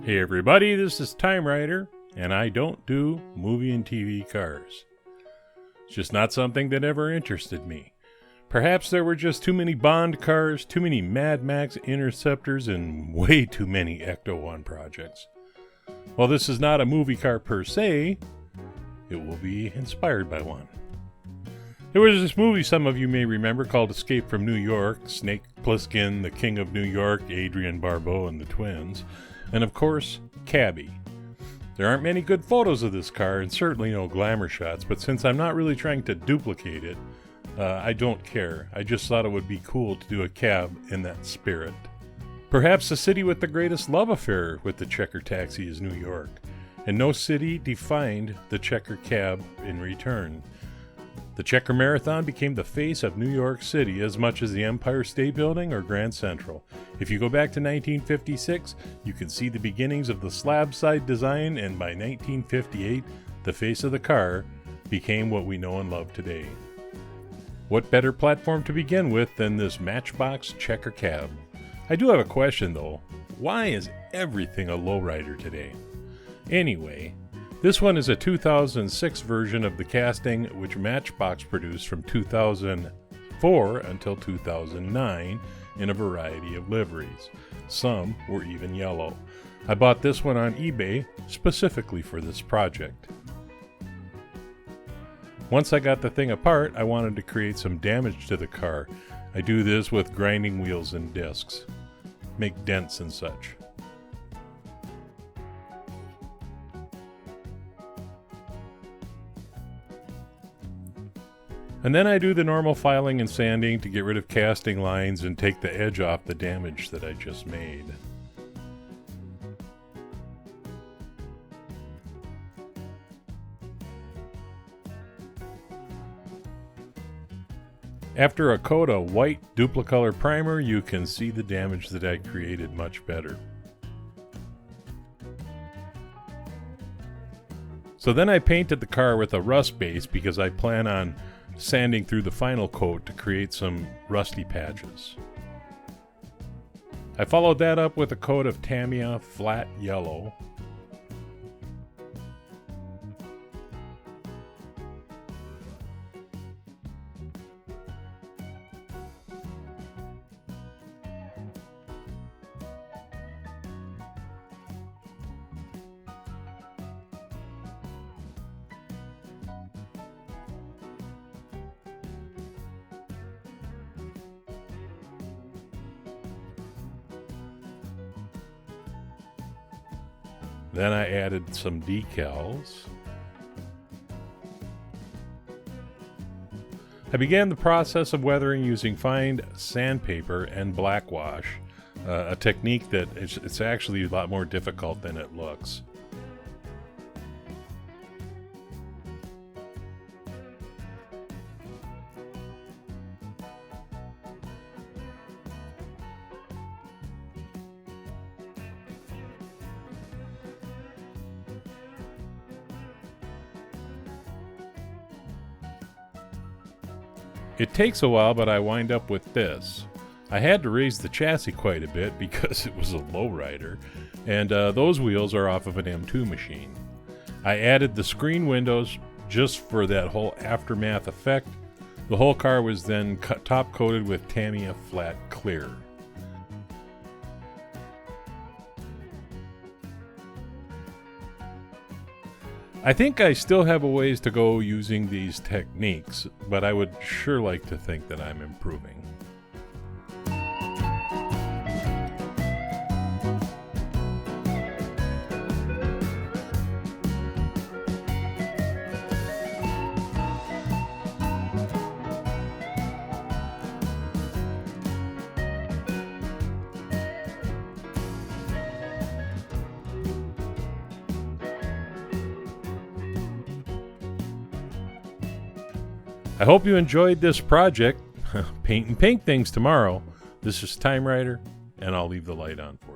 Hey everybody, this is Time Rider, and I don't do movie and TV cars. It's just not something that ever interested me. Perhaps there were just too many Bond cars, too many Mad Max Interceptors, and way too many Ecto-1 projects. While this is not a movie car per se, it will be inspired by one. There was this movie some of you may remember called Escape from New York, Snake Plissken, the King of New York, Adrienne Barbeau, and the twins, and of course, Cabby. There aren't many good photos of this car, and certainly no glamour shots, but since I'm not really trying to duplicate it, I don't care. I just thought it would be cool to do a cab in that spirit. Perhaps the city with the greatest love affair with the checker taxi is New York, and no city defined the checker cab in return. The Checker Marathon became the face of New York City as much as the Empire State Building or Grand Central. If you go back to 1956, you can see the beginnings of the slab-side design, and by 1958, the face of the car became what we know and love today. What better platform to begin with than this Matchbox checker cab? I do have a question though. Why is everything a lowrider today? Anyway, this one is a 2006 version of the casting which Matchbox produced from 2004 until 2009 in a variety of liveries. Some were even yellow. I bought this one on eBay specifically for this project. Once I got the thing apart, I wanted to create some damage to the car. I do this with grinding wheels and discs. Make dents and such. And then I do the normal filing and sanding to get rid of casting lines and take the edge off the damage that I just made. After a coat of white duplicolor primer, you can see the damage that I created much better. So then I painted the car with a rust base because I plan on sanding through the final coat to create some rusty patches. I followed that up with a coat of Tamiya flat yellow. Then I added some decals. I began the process of weathering using fine sandpaper and black wash, a technique that it's actually a lot more difficult than it looks. It takes a while, but I wind up with this. I had to raise the chassis quite a bit because it was a lowrider, and those wheels are off of an M2 machine. I added the screen windows just for that whole aftermath effect. The whole car was then top coated with Tamiya flat clear. I think I still have a ways to go using these techniques, but I would sure like to think that I'm improving. I hope you enjoyed this project. Paint and paint things tomorrow. This is Time Rider, and I'll leave the light on for you.